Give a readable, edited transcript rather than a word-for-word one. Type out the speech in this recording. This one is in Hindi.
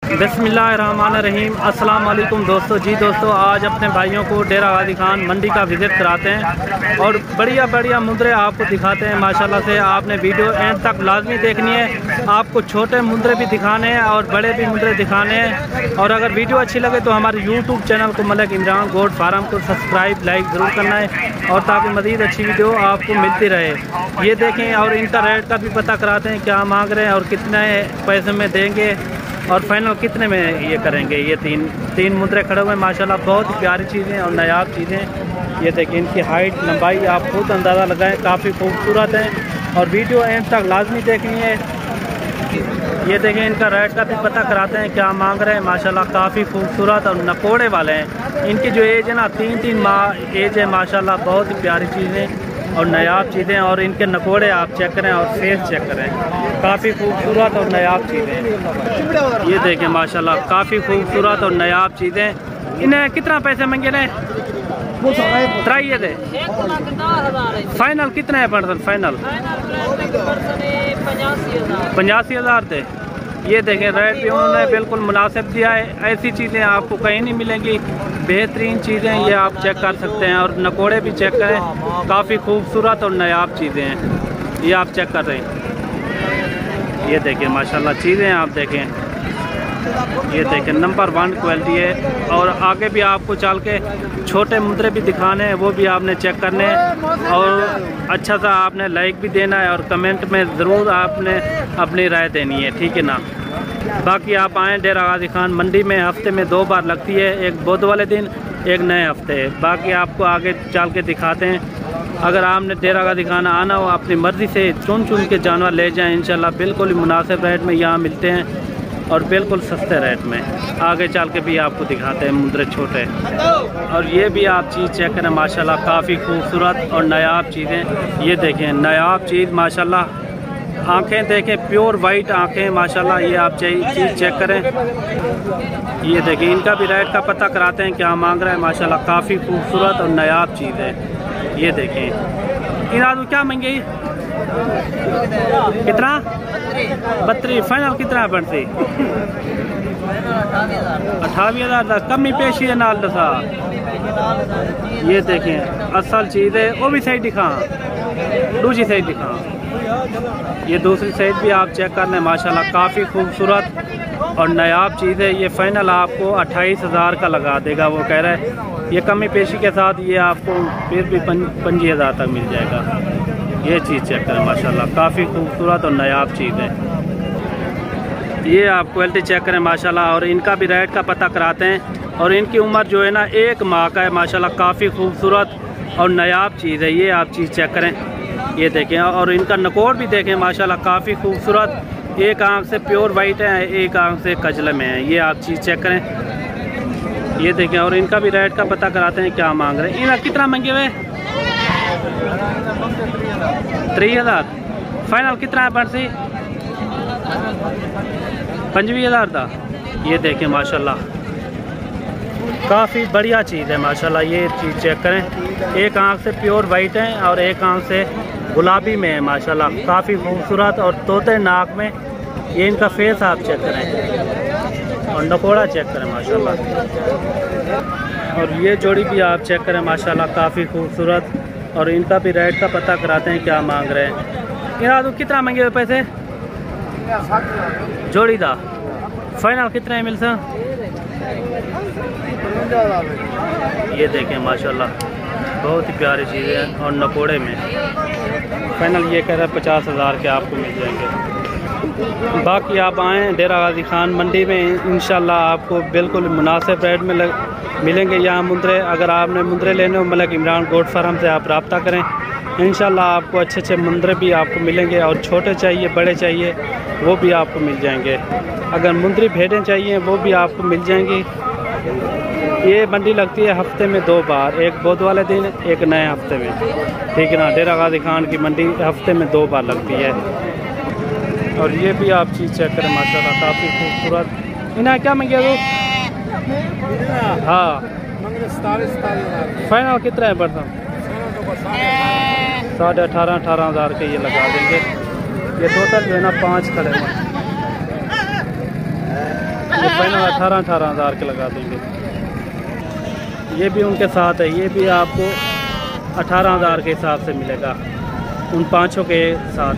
बिस्मिल्लाहिर्रहमानिर्रहीम। अस्सलाम वालेकुम दोस्तों। जी दोस्तों, आज अपने भाइयों को डेरा गाजी खान मंडी का विज़िट कराते हैं और बढ़िया बढ़िया मुंदरे आपको दिखाते हैं। माशाल्लाह से आपने वीडियो एंड तक लाजमी देखनी है। आपको छोटे मुंदरे भी दिखाने हैं और बड़े भी मुंदरे दिखाने हैं। और अगर वीडियो अच्छी लगे तो हमारे यूट्यूब चैनल को मलिक इमरान गोट फार्म को सब्सक्राइब लाइक ज़रूर करना है और ताकि मज़ीद अच्छी वीडियो आपको मिलती रहे। ये देखें और इनका रेट का भी पता कराते हैं, क्या मांग रहे हैं और कितने पैसे में देंगे और फाइनल कितने में ये करेंगे। ये तीन मुंदरे खड़े हुए हैं माशाल्लाह, बहुत ही प्यारी चीज़ें और नायाब चीज़ें। ये देखिए इनकी हाइट लंबाई आप खुद अंदाज़ा लगाएं, काफ़ी खूबसूरत है और वीडियो एंड तक लाजमी देखनी है। ये देखें इनका रेट का भी पता कराते हैं, क्या मांग रहे हैं। माशाल्लाह काफ़ी खूबसूरत और नकोड़े वाले हैं। इनकी जो एज है ना 3 माह एज है माशाल्लाह, बहुत ही प्यारी चीज़ें और नायाब चीज़ें। और इनके नकोड़े आप चेक करें और फेस चेक करें, काफ़ी खूबसूरत और नायाब चीज़ें। ये देखें माशाल्लाह काफ़ी खूबसूरत और नायाब चीज़ें। इन्हें कितना पैसे मांगे ने? त्राइए थे फाइनल कितना है पर्सन? फाइनल 85,000 थे। ये देखें रेट भी उन्होंने बिल्कुल मुनासिब दिया है। ऐसी चीज़ें आपको कहीं नहीं मिलेंगी, बेहतरीन चीज़ें ये आप चेक कर सकते हैं। और नकोड़े भी चेक करें, काफ़ी खूबसूरत और नायाब चीज़ें हैं, ये आप चेक कर रहे हैं। ये देखें माशाल्लाह चीज़ें आप देखें, ये देखें नंबर 1 क्वालिटी है। और आगे भी आपको चल के छोटे मुंदरे भी दिखाने हैं, वो भी आपने चेक करने हैं और अच्छा सा आपने लाइक भी देना है और कमेंट में ज़रूर आपने अपनी राय देनी है, ठीक है ना। बाकी आप आएँ डेरा गाजी खान मंडी में, हफ्ते में 2 बार लगती है, एक बुध वाले दिन, एक नए हफ्ते। बाकी आपको आगे चल के दिखाते हैं। अगर आपने डेरा गाजी खान आना हो अपनी मर्ज़ी से चुन के जानवर ले जाएं, इंशाल्लाह बिल्कुल ही मुनासिब रेट में यहाँ मिलते हैं और बिल्कुल सस्ते रेट में। आगे चल के भी आपको दिखाते हैं मुंदरे छोटे। और ये भी आप चीज़ चेक करें माशाल्लाह, काफ़ी खूबसूरत और नायाब चीज़ें। ये देखें नायाब चीज़ माशाल्लाह, आंखें देखें प्योर वाइट आंखें माशाल्लाह। ये आप चीज़ चेक करें। ये देखें इनका भी रेट का पता कराते हैं, क्या मांग रहा है। माशाल्लाह काफ़ी खूबसूरत और नायाब चीज़ है। ये देखें इन आदमी क्या मांगे, कितना? 32 फाइनल कितना है बढ़ती? 28,000 कमी पेशी है नाल दसा। ये देखें असल चीज़ है। वो भी साइड दिखा, दूसरी साइड दिखा, ये दूसरी साइड भी आप चेक करना है माशाल्लाह, काफ़ी खूबसूरत और नायाब चीज़ है। ये फाइनल आपको 28,000 का लगा देगा, वो कह रहा है। ये कमी पेशी के साथ ये आपको फिर भी 25,000 तक मिल जाएगा। ये चीज़ चेक करें माशाल्लाह, काफ़ी खूबसूरत और नायाब चीज़ है। ये आप क्वालिटी चेक करें माशाल्लाह। और इनका भी रेट का पता कराते हैं। और इनकी उम्र जो है ना 1 माह का है माशाल्लाह, काफ़ी खूबसूरत और नायाब चीज़ है। ये आप चीज़ चेक करें, ये देखें। और इनका नकोड़ भी देखें माशाल्लाह, काफ़ी खूबसूरत। एक आँख से प्योर वाइट है, एक आँख से कजले में है। ये आप चीज़ चेक करें, ये देखें। और इनका भी रेट का पता कराते हैं, क्या मांग रहे हैं। इन्हें कितना मांगे हुए? 3,000 फाइनल कितना है पर्सी? 25,000 था। ये देखें माशाल्लाह, काफ़ी बढ़िया चीज़ है माशाल्लाह। ये चीज़ चेक करें, एक आँख से प्योर वाइट है और एक आँख से गुलाबी में है माशाल्लाह, काफ़ी खूबसूरत और तोते नाक में। ये इनका फेस आप चेक करें और नकोड़ा चेक करें माशाल्लाह। और ये जोड़ी भी आप चेक करें माशाल्लाह, काफ़ी खूबसूरत। और इनका भी रेट का पता कराते हैं, क्या मांग रहे हैं। इना तो कितना मांगे हुए पैसे जोड़ी दा? फाइनल कितना मिल सा? ये देखें माशाल्लाह, बहुत ही प्यारी चीज़ है और नकोड़े में। फाइनल ये कह रहा है 50,000 के आपको मिल जाएंगे। बाकी आप आएँ डेरा गाजी खान मंडी में, इंशाल्लाह आपको बिल्कुल मुनासिब रेट में मिलेंगे यहाँ मुंदरे। अगर आपने मुंदरे लेने हो मलिक इमरान गोट फार्म से आप रब्ता करें, इंशाल्लाह आपको अच्छे मुंदरे भी आपको मिलेंगे। और छोटे चाहिए बड़े चाहिए वो भी आपको मिल जाएंगे। अगर मुंदरी भेड़ें चाहिए वो भी आपको मिल जाएंगी। ये मंडी लगती है हफ्ते में 2 बार, एक बुध वाले दिन, एक नए हफ्ते में, ठीक है ना। डेरा गाजी खान की मंडी हफ्ते में 2 बार लगती है। और ये भी आप चीज़ चेक करें माशाल्लाह, काफ़ी खूबसूरत। इन्हें क्या मांगे वो? हाँ फाइनल कितना है पर्सन? 18,500 के ये लगा देंगे। ये टोटल जो है ना 5 खड़े हुए हैं। ये फाइनल 18-18 हज़ार के लगा देंगे। ये भी उनके साथ है, ये भी आपको 18 हज़ार के हिसाब से मिलेगा उन पाँचों के साथ।